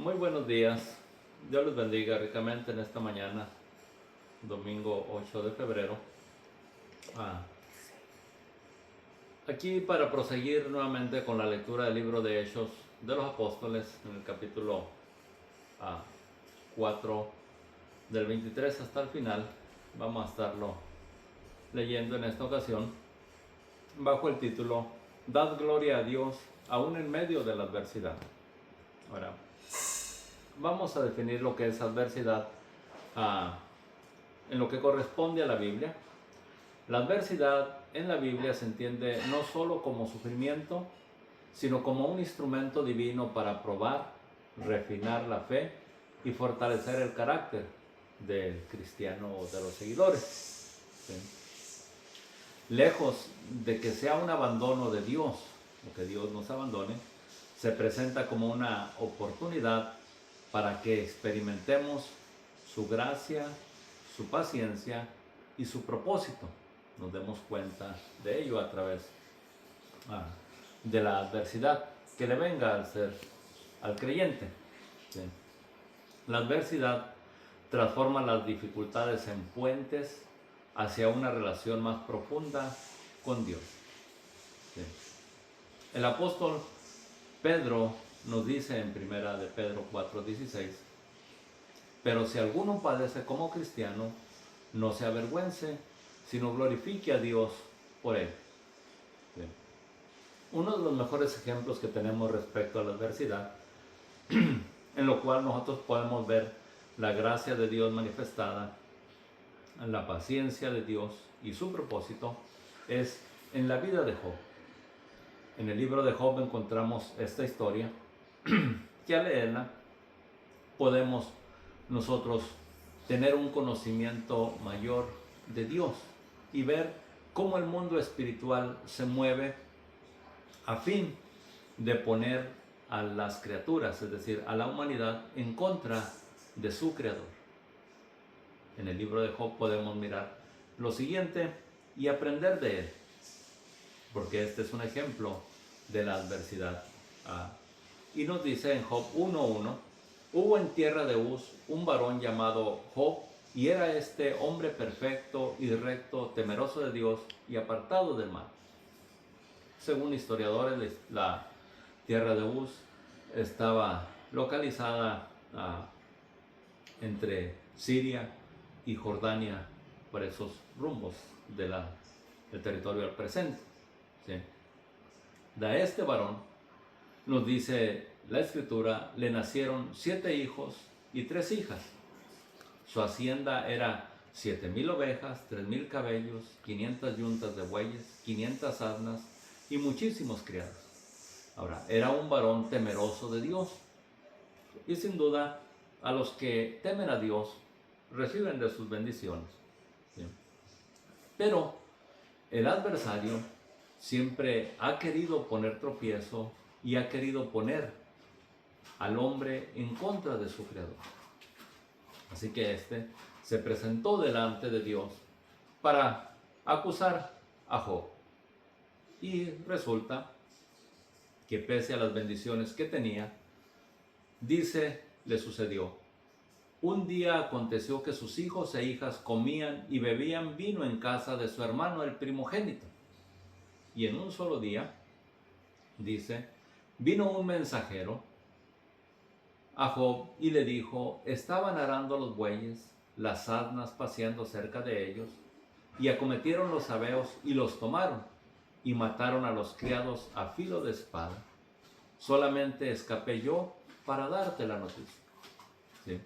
Muy buenos días. Dios les bendiga ricamente en esta mañana, domingo 8 de febrero. Ah, Aquí para proseguir nuevamente con la lectura del libro de Hechos de los Apóstoles, en el capítulo 4, del 23 hasta el final, vamos a estarlo leyendo en esta ocasión, bajo el título Dad gloria a Dios aún en medio de la adversidad. Ahora, vamos a definir lo que es adversidad en lo que corresponde a la Biblia. La adversidad en la Biblia se entiende no solo como sufrimiento, sino como un instrumento divino para probar, refinar la fe y fortalecer el carácter del cristiano o de los seguidores. ¿Sí? Lejos de que sea un abandono de Dios, o que Dios nos abandone, se presenta como una oportunidad para que experimentemos su gracia, su paciencia y su propósito. Nos demos cuenta de ello a través de la adversidad que le venga al creyente. ¿Sí? La adversidad transforma las dificultades en puentes hacia una relación más profunda con Dios. ¿Sí? El apóstol Pedro nos dice en primera de Pedro 4:16: pero si alguno padece como cristiano, no se avergüence, sino glorifique a Dios por él. Bien. Uno de los mejores ejemplos que tenemos respecto a la adversidad, en lo cual nosotros podemos ver la gracia de Dios manifestada, la paciencia de Dios y su propósito, es en la vida de Job. En el libro de Job encontramos esta historia que al leerla podemos nosotros tener un conocimiento mayor de Dios y ver cómo el mundo espiritual se mueve a fin de poner a las criaturas, es decir, a la humanidad, en contra de su creador. En el libro de Job podemos mirar lo siguiente y aprender de él, porque este es un ejemplo de la adversidad. Y nos dice en Job 1:1: hubo en tierra de Uz un varón llamado Job, y era este hombre perfecto y recto, temeroso de Dios y apartado del mal. Según historiadores, la tierra de Uz estaba localizada entre Siria y Jordania, por esos rumbos del territorio al presente. ¿Sí? De este varón, nos dice la escritura, le nacieron 7 hijos y 3 hijas. Su hacienda era 7,000 ovejas, 3,000 caballos, 500 yuntas de bueyes, 500 asnas y muchísimos criados. Ahora, era un varón temeroso de Dios. Y sin duda, a los que temen a Dios reciben de sus bendiciones. ¿Sí? Pero el adversario siempre ha querido poner tropiezo y ha querido poner al hombre en contra de su creador. Así que este se presentó delante de Dios para acusar a Job. Y resulta que pese a las bendiciones que tenía, dice, le sucedió: un día aconteció que sus hijos e hijas comían y bebían vino en casa de su hermano el primogénito. Y en un solo día, dice, vino un mensajero a Job y le dijo: estaban arando los bueyes, las asnas paseando cerca de ellos, y acometieron los sabeos y los tomaron, y mataron a los criados a filo de espada. Solamente escapé yo para darte la noticia. ¿Sí?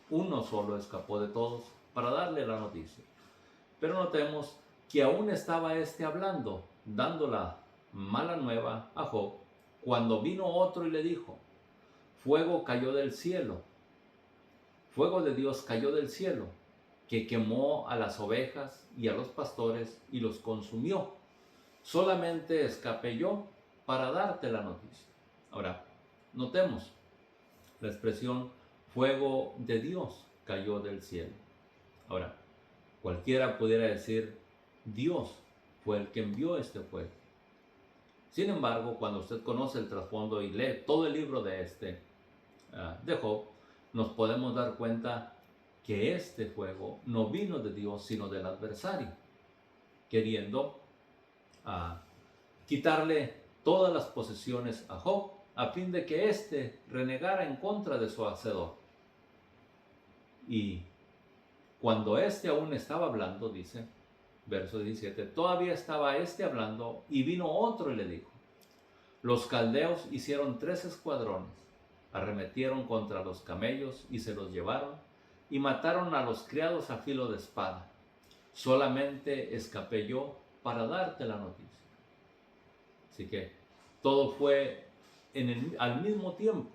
Uno solo escapó de todos para darle la noticia. Pero notemos que aún estaba este hablando, dando la mala nueva a Job, cuando vino otro y le dijo: fuego cayó del cielo, fuego de Dios cayó del cielo, que quemó a las ovejas y a los pastores y los consumió. Solamente escapé yo para darte la noticia. Ahora, notemos la expresión fuego de Dios cayó del cielo. Ahora, cualquiera pudiera decir: Dios fue el que envió este fuego. Sin embargo, cuando usted conoce el trasfondo y lee todo el libro de este de Job, nos podemos dar cuenta que este fuego no vino de Dios, sino del adversario, queriendo quitarle todas las posesiones a Job, a fin de que éste renegara en contra de su hacedor. Y cuando éste aún estaba hablando, dice, verso 17, todavía estaba éste hablando, y vino otro y le dijo: los caldeos hicieron 3 escuadrones, arremetieron contra los camellos y se los llevaron, y mataron a los criados a filo de espada. Solamente escapé yo para darte la noticia. Así que todo fue al mismo tiempo,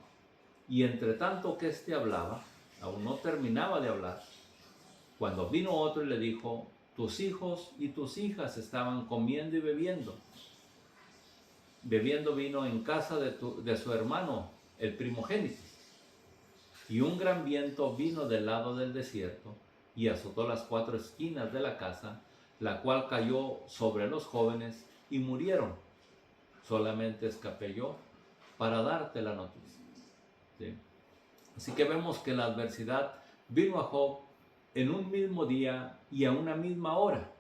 y entre tanto que éste hablaba, aún no terminaba de hablar, cuando vino otro y le dijo: tus hijos y tus hijas estaban comiendo y bebiendo vino en casa de su hermano, el primogénito. Y un gran viento vino del lado del desierto y azotó las 4 esquinas de la casa, la cual cayó sobre los jóvenes y murieron. Solamente escapé yo para darte la noticia. ¿Sí? Así que vemos que la adversidad vino a Job en un mismo día y a una misma hora.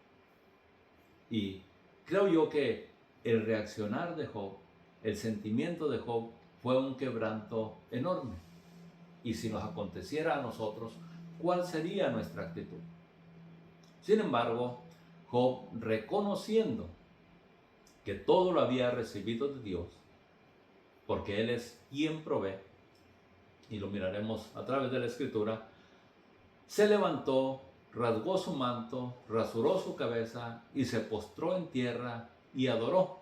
Y creo yo que el reaccionar de Job, el sentimiento de Job, fue un quebranto enorme. Y si nos aconteciera a nosotros, ¿cuál sería nuestra actitud? Sin embargo, Job, reconociendo que todo lo había recibido de Dios, porque Él es quien provee, y lo miraremos a través de la Escritura, se levantó, rasgó su manto, rasuró su cabeza y se postró en tierra y adoró.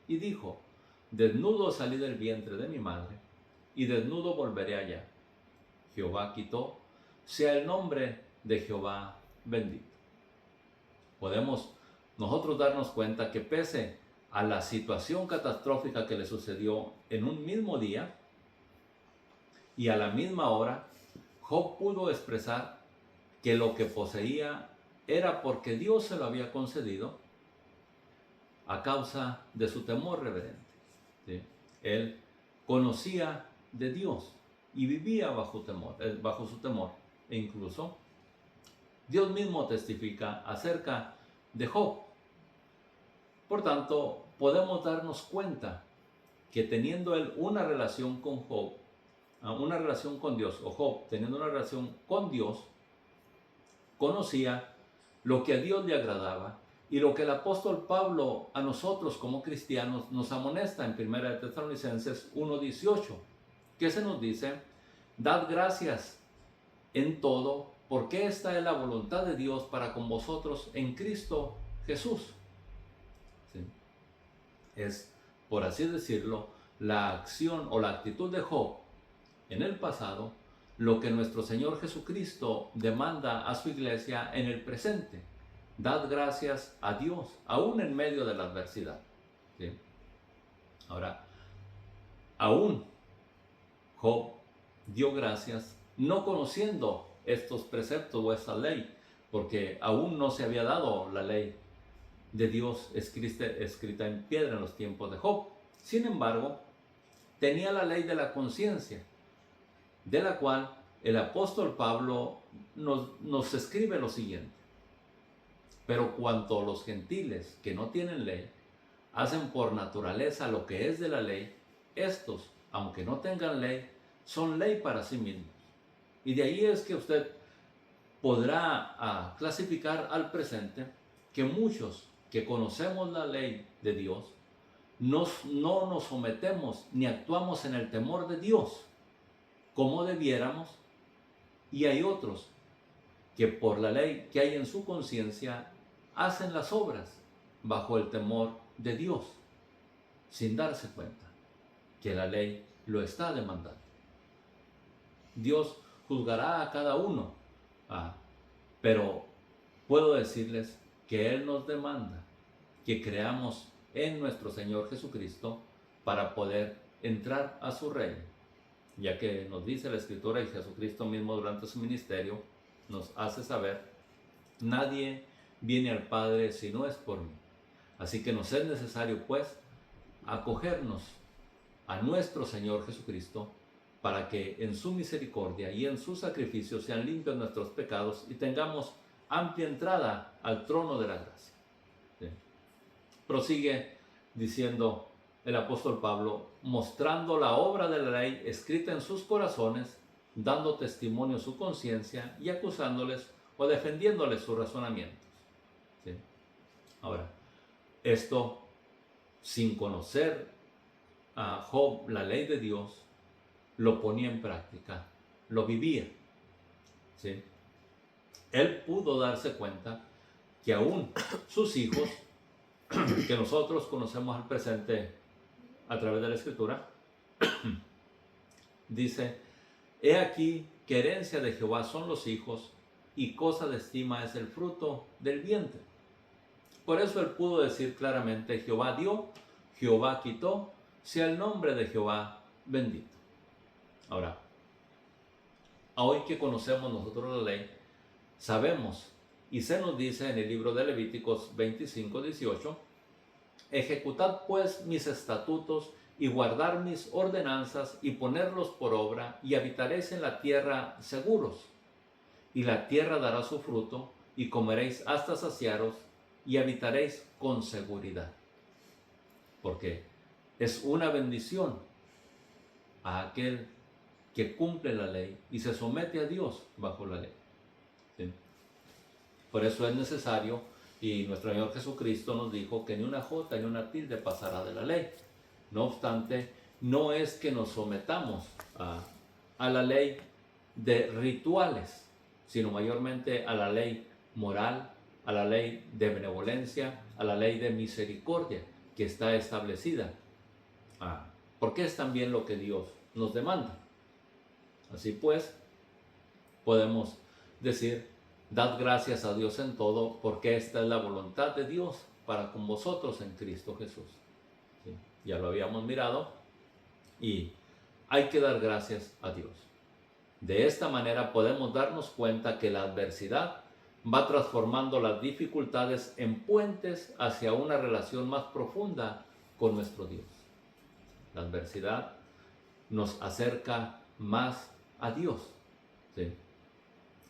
Y dijo: desnudo salí del vientre de mi madre, y desnudo volveré allá. Jehová quitó, sea el nombre de Jehová bendito. Podemos nosotros darnos cuenta que pese a la situación catastrófica que le sucedió en un mismo día y a la misma hora, Job pudo expresar que lo que poseía era porque Dios se lo había concedido a causa de su temor reverente. ¿Sí? Él conocía de Dios y vivía bajo su temor. E incluso Dios mismo testifica acerca de Job. Por tanto, podemos darnos cuenta que teniendo él una relación con Job, una relación con Dios, o Job teniendo una relación con Dios, conocía lo que a Dios le agradaba y lo que el apóstol Pablo a nosotros como cristianos nos amonesta en 1 Tesalonicenses 1:18, que se nos dice: dad gracias en todo, porque esta es la voluntad de Dios para con vosotros en Cristo Jesús. ¿Sí? Es, por así decirlo, la acción o la actitud de Job en el pasado, lo que nuestro Señor Jesucristo demanda a su iglesia en el presente. Dad gracias a Dios, aún en medio de la adversidad. ¿Sí? Ahora, aún Job dio gracias no conociendo estos preceptos o esta ley, porque aún no se había dado la ley de Dios escrita en piedra en los tiempos de Job. Sin embargo, tenía la ley de la conciencia, de la cual el apóstol Pablo nos escribe lo siguiente: pero cuanto los gentiles que no tienen ley hacen por naturaleza lo que es de la ley, estos, aunque no tengan ley, son ley para sí mismos. Y de ahí es que usted podrá clasificar al presente que muchos que conocemos la ley de Dios no nos sometemos ni actuamos en el temor de Dios como debiéramos, y hay otros que por la ley que hay en su conciencia hacen las obras bajo el temor de Dios, sin darse cuenta que la ley lo está demandando. Dios juzgará a cada uno, pero puedo decirles que Él nos demanda que creamos en nuestro Señor Jesucristo para poder entrar a su reino, ya que nos dice la Escritura, y Jesucristo mismo durante su ministerio nos hace saber: nadie viene al Padre si no es por mí. Así que nos es necesario pues acogernos a nuestro Señor Jesucristo para que en su misericordia y en su sacrificio sean limpios nuestros pecados y tengamos amplia entrada al trono de la gracia. ¿Sí? Prosigue diciendo el apóstol Pablo, mostrando la obra de la ley escrita en sus corazones, dando testimonio a su conciencia y acusándoles o defendiéndoles sus razonamientos. ¿Sí? Ahora, esto sin conocer a Job la ley de Dios, lo ponía en práctica, lo vivía. ¿Sí? Él pudo darse cuenta que aún sus hijos, que nosotros conocemos al presente a través de la Escritura, dice, he aquí que herencia de Jehová son los hijos y cosa de estima es el fruto del vientre. Por eso él pudo decir claramente, Jehová dio, Jehová quitó, sea el nombre de Jehová bendito. Ahora, hoy que conocemos nosotros la ley, sabemos, y se nos dice en el libro de Levíticos 25, 18, ejecutad pues mis estatutos y guardar mis ordenanzas y ponerlos por obra, y habitaréis en la tierra seguros. Y la tierra dará su fruto, y comeréis hasta saciaros, y habitaréis con seguridad. Porque es una bendición a aquel que cumple la ley y se somete a Dios bajo la ley. ¿Sí? Por eso es necesario, y nuestro Señor Jesucristo nos dijo que ni una jota ni una tilde pasará de la ley. No obstante, no es que nos sometamos a la ley de rituales, sino mayormente a la ley moral, a la ley de benevolencia, a la ley de misericordia que está establecida. Porque es también lo que Dios nos demanda. Así pues, podemos decir, dad gracias a Dios en todo, porque esta es la voluntad de Dios para con vosotros en Cristo Jesús. ¿Sí? Ya lo habíamos mirado y hay que dar gracias a Dios. De esta manera podemos darnos cuenta que la adversidad va transformando las dificultades en puentes hacia una relación más profunda con nuestro Dios. La adversidad nos acerca más a Dios. ¿Sí?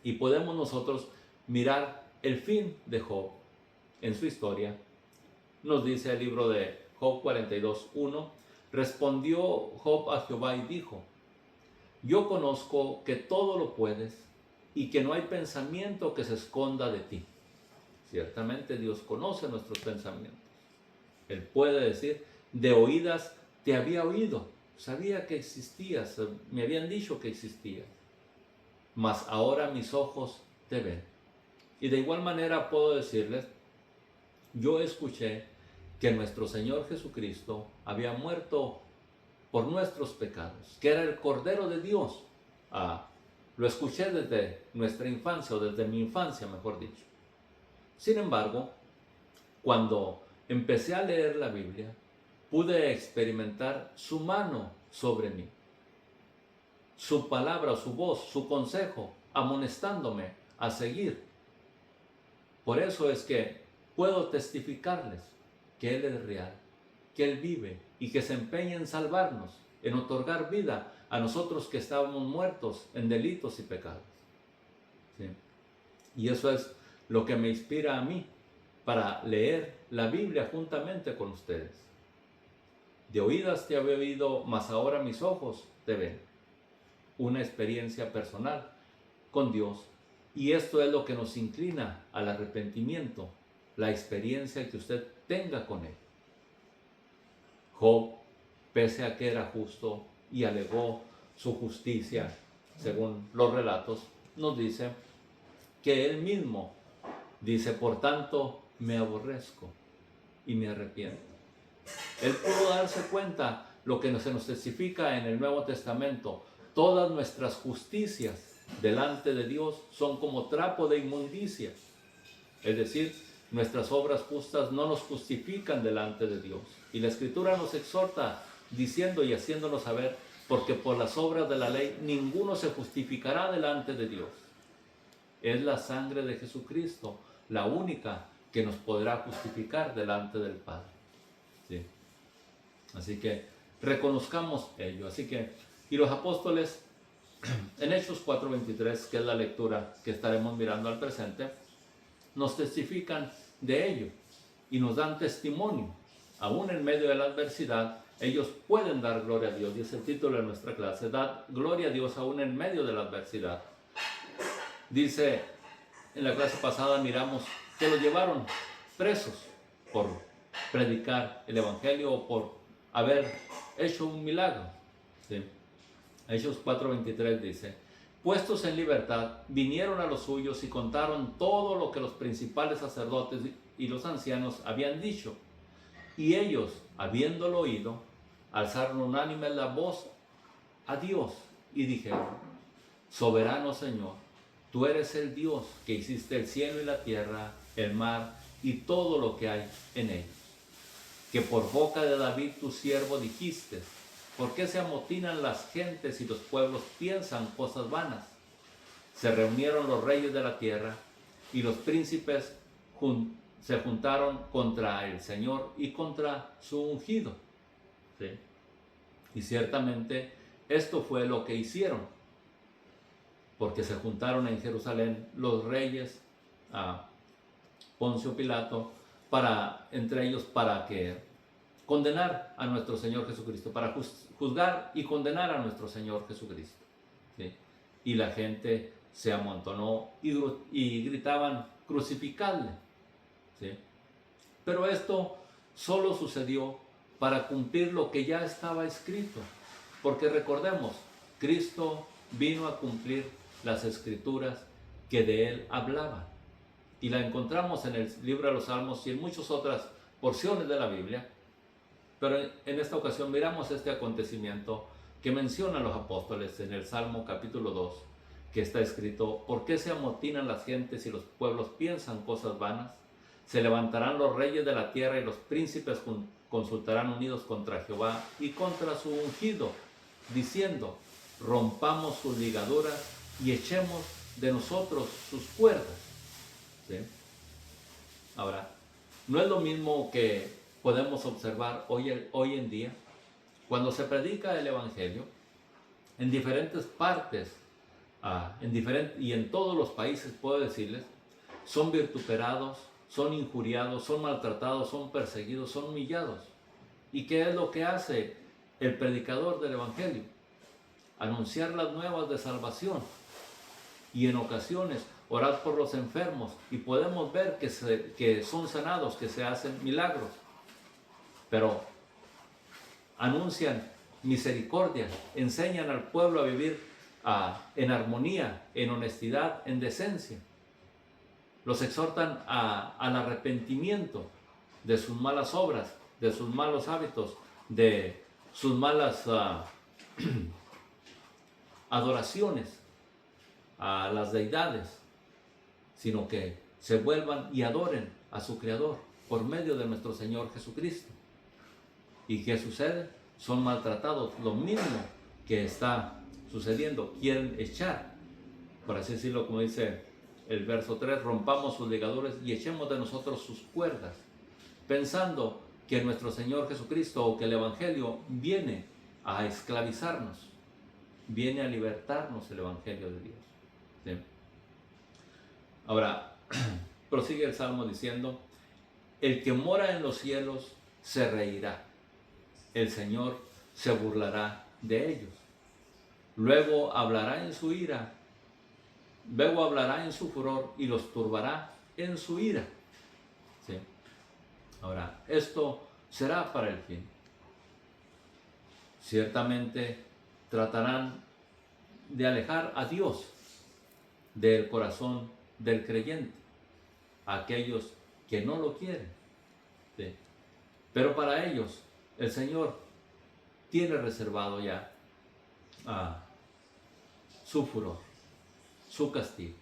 Y podemos nosotros mirar el fin de Job en su historia. Nos dice el libro de Job 42:1, respondió Job a Jehová y dijo, yo conozco que todo lo puedes y que no hay pensamiento que se esconda de ti. Ciertamente Dios conoce nuestros pensamientos. Él puede decir, de oídas te había oído, sabía que existías, me habían dicho que existías, mas ahora mis ojos te ven. Y de igual manera puedo decirles, yo escuché que nuestro Señor Jesucristo había muerto por nuestros pecados, que era el Cordero de Dios. Lo escuché desde nuestra infancia, o desde mi infancia, mejor dicho. Sin embargo, cuando empecé a leer la Biblia, pude experimentar su mano sobre mí, su palabra, su voz, su consejo, amonestándome a seguir. Por eso es que puedo testificarles que Él es real, que Él vive y que se empeña en salvarnos, en otorgar vida a nosotros que estábamos muertos en delitos y pecados. ¿Sí? Y eso es lo que me inspira a mí para leer la Biblia juntamente con ustedes. De oídas te había oído, mas ahora mis ojos te ven. Una experiencia personal con Dios. Y esto es lo que nos inclina al arrepentimiento, la experiencia que usted tenga con Él. Job, pese a que era justo y alegó su justicia, según los relatos, nos dice que él mismo dice, por tanto me aborrezco y me arrepiento. Él pudo darse cuenta lo que se nos testifica en el Nuevo Testamento. Todas nuestras justicias delante de Dios son como trapo de inmundicia. Es decir, nuestras obras justas no nos justifican delante de Dios. Y la Escritura nos exhorta diciendo y haciéndonos saber, porque por las obras de la ley ninguno se justificará delante de Dios. Es la sangre de Jesucristo la única que nos podrá justificar delante del Padre. ¿Sí? Así que reconozcamos ello. Así que Y los apóstoles, en Hechos 4:23, que es la lectura que estaremos mirando al presente, nos testifican de ello y nos dan testimonio. Aún en medio de la adversidad, ellos pueden dar gloria a Dios. Y es el título de nuestra clase: Dad gloria a Dios aún en medio de la adversidad. Dice, en la clase pasada miramos que los llevaron presos por predicar el evangelio o por haber hecho un milagro. ¿Sí? Hechos 4:23 dice: puestos en libertad, vinieron a los suyos y contaron todo lo que los principales sacerdotes y los ancianos habían dicho. Y ellos, habiéndolo oído, alzaron unánime la voz a Dios y dijeron: soberano Señor, tú eres el Dios que hiciste el cielo y la tierra, el mar y todo lo que hay en ellos. Que por boca de David tu siervo dijiste: ¿por qué se amotinan las gentes y los pueblos piensan cosas vanas? Se reunieron los reyes de la tierra y los príncipes se juntaron contra el Señor y contra su ungido. ¿Sí? Y ciertamente esto fue lo que hicieron, porque se juntaron en Jerusalén los reyes a Poncio Pilato, entre ellos para que condenar a nuestro Señor Jesucristo, para juzgar y condenar a nuestro Señor Jesucristo. ¿Sí? Y la gente se amontonó y gritaban: crucificadle. ¿Sí? Pero esto solo sucedió para cumplir lo que ya estaba escrito, porque recordemos, Cristo vino a cumplir las escrituras que de él hablaban, y la encontramos en el libro de los Salmos y en muchas otras porciones de la Biblia. Pero en esta ocasión miramos este acontecimiento que mencionan los apóstoles en el Salmo capítulo 2, que está escrito: ¿por qué se amotinan las gentes y los pueblos piensan cosas vanas? Se levantarán los reyes de la tierra y los príncipes consultarán unidos contra Jehová y contra su ungido, diciendo: rompamos sus ligaduras y echemos de nosotros sus cuerdas. ¿Sí? Ahora, no es lo mismo que podemos observar hoy en día, cuando se predica el evangelio en diferentes partes y en todos los países, puedo decirles, son vituperados, son injuriados, son maltratados, son perseguidos, son humillados. ¿Y qué es lo que hace el predicador del evangelio? Anunciar las nuevas de salvación, y en ocasiones orar por los enfermos, y podemos ver que son sanados, que se hacen milagros. Pero anuncian misericordia, enseñan al pueblo a vivir en armonía, en honestidad, en decencia. Los exhortan al arrepentimiento de sus malas obras, de sus malos hábitos, de sus malas adoraciones a las deidades, sino que se vuelvan y adoren a su Creador por medio de nuestro Señor Jesucristo. ¿Y qué sucede? Son maltratados, lo mismo que está sucediendo. Quieren echar, por así decirlo, como dice el verso 3, rompamos sus ligaduras y echemos de nosotros sus cuerdas, pensando que nuestro Señor Jesucristo o que el Evangelio viene a esclavizarnos, viene a libertarnos el Evangelio de Dios. ¿Sí? Ahora, prosigue el Salmo diciendo: el que mora en los cielos se reirá, el Señor se burlará de ellos. Luego hablará en su ira, luego hablará en su furor y los turbará en su ira. ¿Sí? Ahora, esto será para el fin. Ciertamente tratarán de alejar a Dios del corazón del creyente, a aquellos que no lo quieren. ¿Sí? Pero para ellos el Señor tiene reservado ya su furor, su castigo.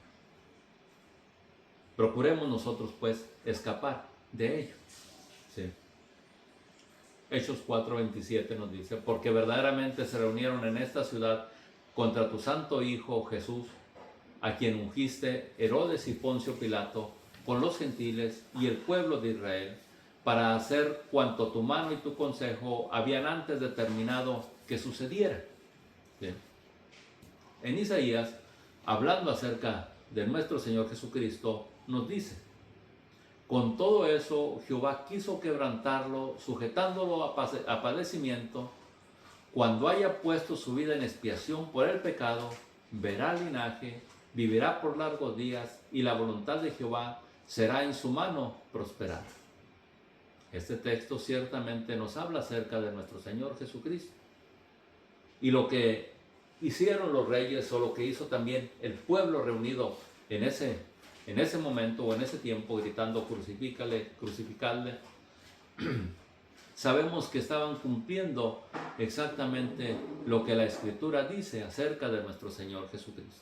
Procuremos nosotros pues escapar de ello. ¿Sí? Hechos 4:27 nos dice: porque verdaderamente se reunieron en esta ciudad contra tu santo Hijo Jesús, a quien ungiste Herodes y Poncio Pilato con los gentiles y el pueblo de Israel, para hacer cuanto tu mano y tu consejo habían antes determinado que sucediera. ¿sí? En Isaías, hablando acerca de nuestro Señor Jesucristo, nos dice: con todo eso, Jehová quiso quebrantarlo, sujetándolo a padecimiento. Cuando haya puesto su vida en expiación por el pecado, verá el linaje, vivirá por largos días, y la voluntad de Jehová será en su mano prosperar. Este texto ciertamente nos habla acerca de nuestro Señor Jesucristo. Y lo que hicieron los reyes, o lo que hizo también el pueblo reunido en ese momento o en ese tiempo, gritando: crucifícale, crucificadle, sabemos que estaban cumpliendo exactamente lo que la Escritura dice acerca de nuestro Señor Jesucristo.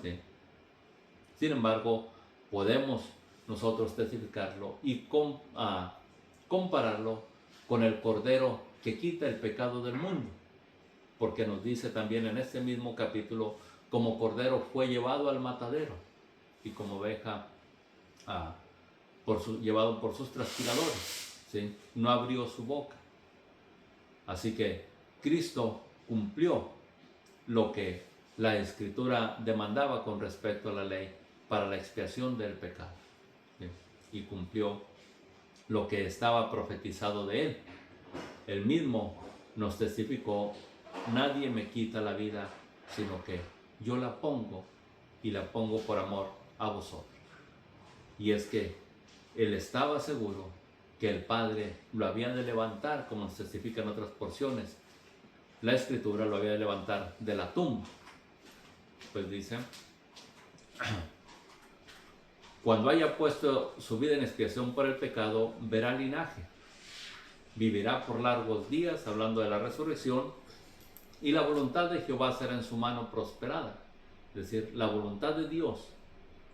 ¿Sí? Sin embargo, podemos nosotros testificarlo y compararlo con el Cordero que quita el pecado del mundo, porque nos dice también en este mismo capítulo: como Cordero fue llevado al matadero, y como oveja llevado por sus trasquiladores, ¿sí? No abrió su boca. Así que Cristo cumplió lo que la Escritura demandaba con respecto a la ley para la expiación del pecado, ¿sí? Y cumplió lo que estaba profetizado de él. Él mismo nos testificó: nadie me quita la vida, sino que yo la pongo, y la pongo por amor a vosotros. Y es que él estaba seguro que el Padre lo había de levantar, como nos testifica en otras porciones. La Escritura lo había de levantar de la tumba. Pues dice: cuando haya puesto su vida en expiación por el pecado, verá linaje, vivirá por largos días, hablando de la resurrección, y la voluntad de Jehová será en su mano prosperada. Es decir, la voluntad de Dios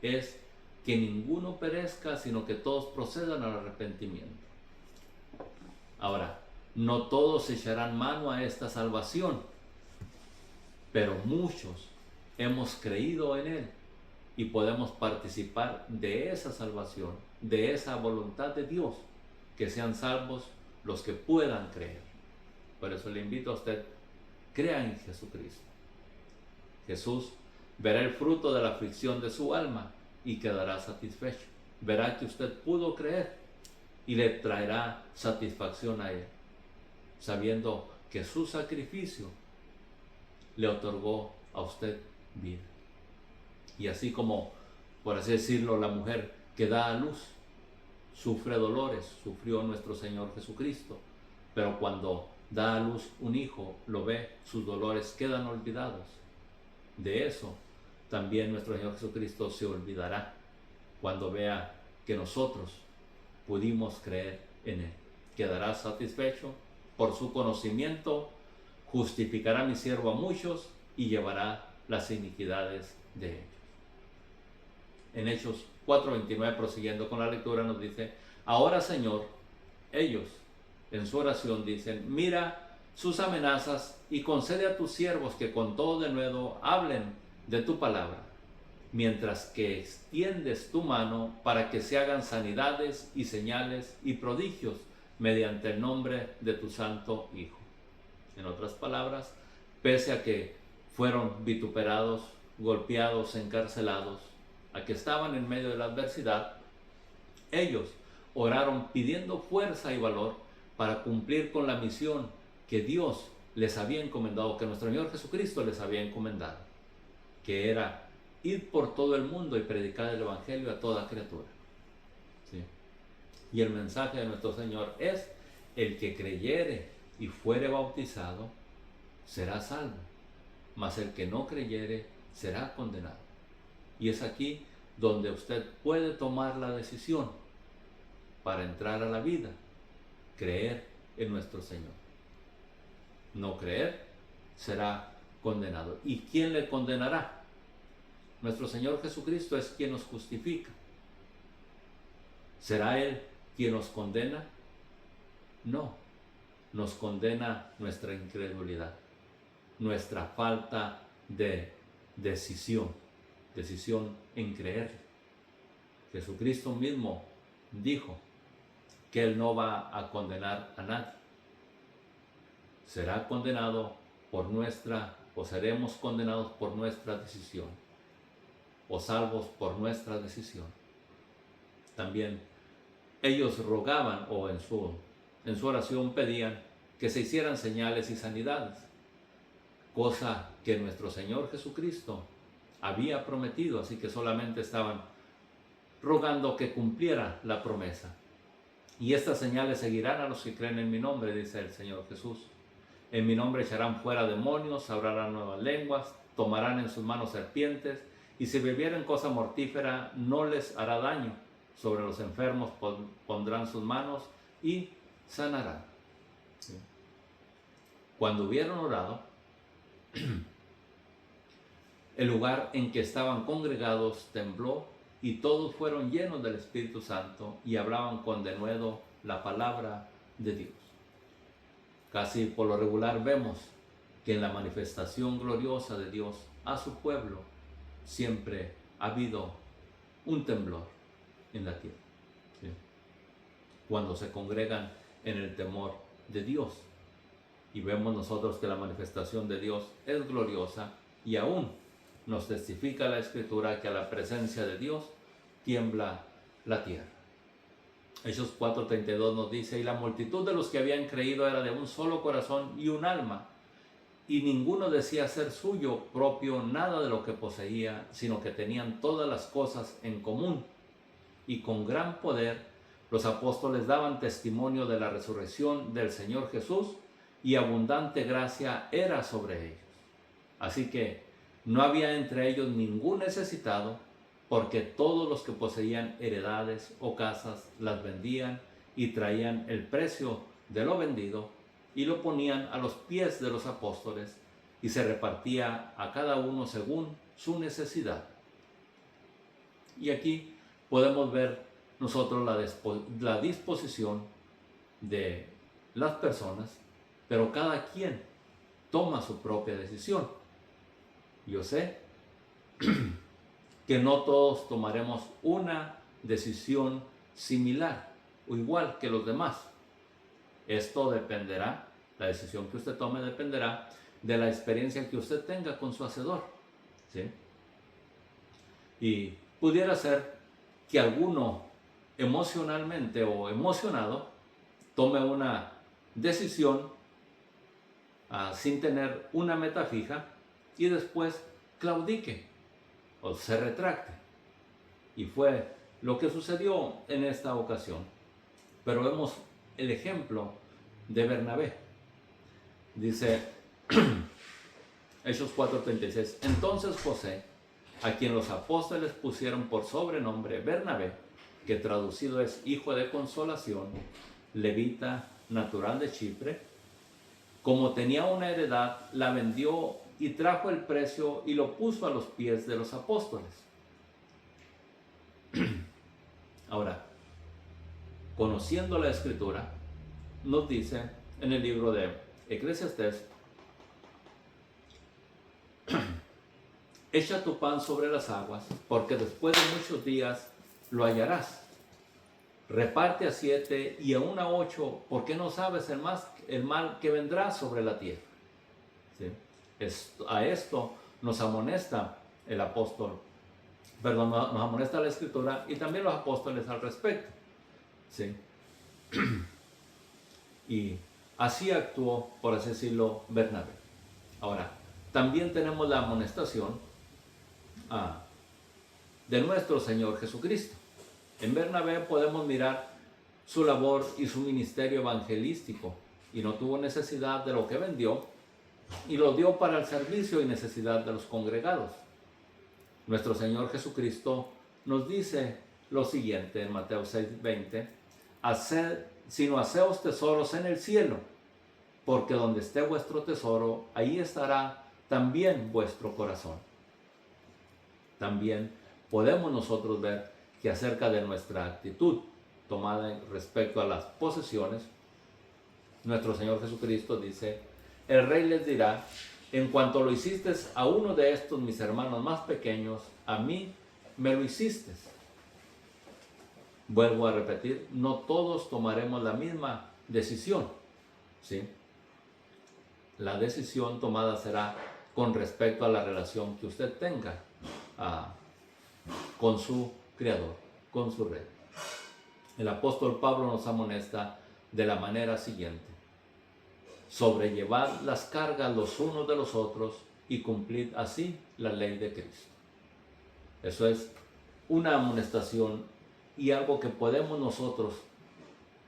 es que ninguno perezca, sino que todos procedan al arrepentimiento. Ahora, no todos echarán mano a esta salvación, pero muchos hemos creído en Él y podemos participar de esa salvación, de esa voluntad de Dios, que sean salvos los que puedan creer. Por eso le invito a usted: crea en Jesucristo. Jesús verá el fruto de la aflicción de su alma y quedará satisfecho. Verá que usted pudo creer y le traerá satisfacción a Él, sabiendo que su sacrificio le otorgó a usted vida. Y así como, por así decirlo, la mujer que da a luz sufre dolores, sufrió nuestro Señor Jesucristo, pero cuando da a luz un hijo, lo ve, sus dolores quedan olvidados. De eso también nuestro Señor Jesucristo se olvidará cuando vea que nosotros pudimos creer en Él. Quedará satisfecho por su conocimiento, justificará mi siervo a muchos y llevará las iniquidades de ellos. En Hechos 4:29, prosiguiendo con la lectura, nos dice: ahora, Señor, ellos en su oración dicen: mira sus amenazas y concede a tus siervos que con todo denuedo hablen de tu palabra, mientras que extiendes tu mano para que se hagan sanidades y señales y prodigios mediante el nombre de tu santo Hijo. En otras palabras, pese a que fueron vituperados, golpeados, encarcelados, a que estaban en medio de la adversidad, ellos oraron pidiendo fuerza y valor para cumplir con la misión que Dios les había encomendado, que nuestro Señor Jesucristo les había encomendado, que era ir por todo el mundo y predicar el Evangelio a toda criatura. ¿Sí? Y el mensaje de nuestro Señor es: el que creyere y fuere bautizado será salvo, mas el que no creyere será condenado. Y es aquí donde usted puede tomar la decisión para entrar a la vida: creer en nuestro Señor. No creer será condenado. ¿Y quién le condenará? Nuestro Señor Jesucristo es quien nos justifica. ¿Será Él quien nos condena? No, nos condena nuestra incredulidad, nuestra falta de decisión en creer. Jesucristo mismo dijo que Él no va a condenar a nadie. Será condenado por nuestra o seremos condenados por nuestra decisión, o salvos por nuestra decisión. También ellos rogaban o en su oración pedían que se hicieran señales y sanidades, cosa que nuestro Señor Jesucristo había prometido, así que solamente estaban rogando que cumpliera la promesa. Y estas señales seguirán a los que creen en mi nombre, dice el Señor Jesús. En mi nombre echarán fuera demonios, hablarán nuevas lenguas, tomarán en sus manos serpientes, y si bebieren cosa mortífera no les hará daño. Sobre los enfermos pondrán sus manos y sanarán. ¿Sí? Cuando hubieron orado, el lugar en que estaban congregados tembló y todos fueron llenos del Espíritu Santo y hablaban con denuedo la palabra de Dios. Casi por lo regular vemos que en la manifestación gloriosa de Dios a su pueblo siempre ha habido un temblor en la tierra. ¿Sí? Cuando se congregan en el temor de Dios. Y vemos nosotros que la manifestación de Dios es gloriosa y aún nos testifica la Escritura que a la presencia de Dios tiembla la tierra. Hechos 4:32 nos dice: y la multitud de los que habían creído era de un solo corazón y un alma, y ninguno decía ser suyo propio nada de lo que poseía, sino que tenían todas las cosas en común. Y con gran poder los apóstoles daban testimonio de la resurrección del Señor Jesús, y abundante gracia era sobre ellos. Así que no había entre ellos ningún necesitado, porque todos los que poseían heredades o casas las vendían y traían el precio de lo vendido y lo ponían a los pies de los apóstoles, y se repartía a cada uno según su necesidad. Y aquí podemos ver nosotros la disposición de las personas, pero cada quien toma su propia decisión. Yo sé que no todos tomaremos una decisión similar o igual que los demás. Esto dependerá, la decisión que usted tome dependerá de la experiencia que usted tenga con su Hacedor. ¿Sí? Y pudiera ser que alguno emocionalmente o emocionado tome una decisión sin tener una meta fija y después claudique o se retracte. Y fue lo que sucedió en esta ocasión. Pero vemos el ejemplo de Bernabé. Dice Hechos 4:36: entonces José, a quien los apóstoles pusieron por sobrenombre Bernabé, que traducido es hijo de consolación, levita, natural de Chipre, como tenía una heredad, la vendió y trajo el precio y lo puso a los pies de los apóstoles. Ahora, conociendo la Escritura, nos dice en el libro de Eclesiastés: echa tu pan sobre las aguas, porque después de muchos días lo hallarás. Reparte a 7 y aún a 8, porque no sabes el mal que vendrá sobre la tierra. ¿Sí? A esto nos amonesta el apóstol, nos amonesta la Escritura y también los apóstoles al respecto. ¿Sí? Y así actuó, por así decirlo, Bernabé. Ahora, también tenemos la amonestación de nuestro Señor Jesucristo. En Bernabé podemos mirar su labor y su ministerio evangelístico, y no tuvo necesidad de lo que vendió y lo dio para el servicio y necesidad de los congregados. Nuestro Señor Jesucristo nos dice lo siguiente en Mateo 6:20: sino haceos tesoros en el cielo, porque donde esté vuestro tesoro, ahí estará también vuestro corazón. También podemos nosotros ver que acerca de nuestra actitud tomada respecto a las posesiones, nuestro Señor Jesucristo dice: el rey les dirá, en cuanto lo hiciste a uno de estos mis hermanos más pequeños, a mí me lo hiciste. Vuelvo a repetir, no todos tomaremos la misma decisión, ¿sí? La decisión tomada será con respecto a la relación que usted tenga con su Creador, con su Rey. El apóstol Pablo nos amonesta de la manera siguiente: sobrellevad las cargas los unos de los otros y cumplid así la ley de Cristo. Eso es una amonestación y algo que podemos nosotros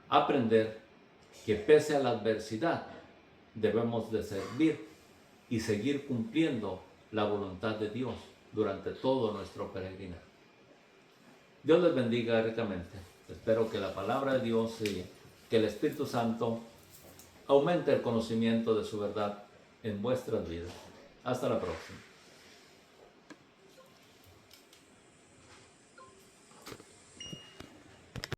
aprender, que pese a la adversidad debemos de servir y seguir cumpliendo la voluntad de Dios durante todo nuestro peregrinar. Dios les bendiga ricamente. Espero que la palabra de Dios y que el Espíritu Santo aumente el conocimiento de su verdad en vuestras vidas. Hasta la próxima.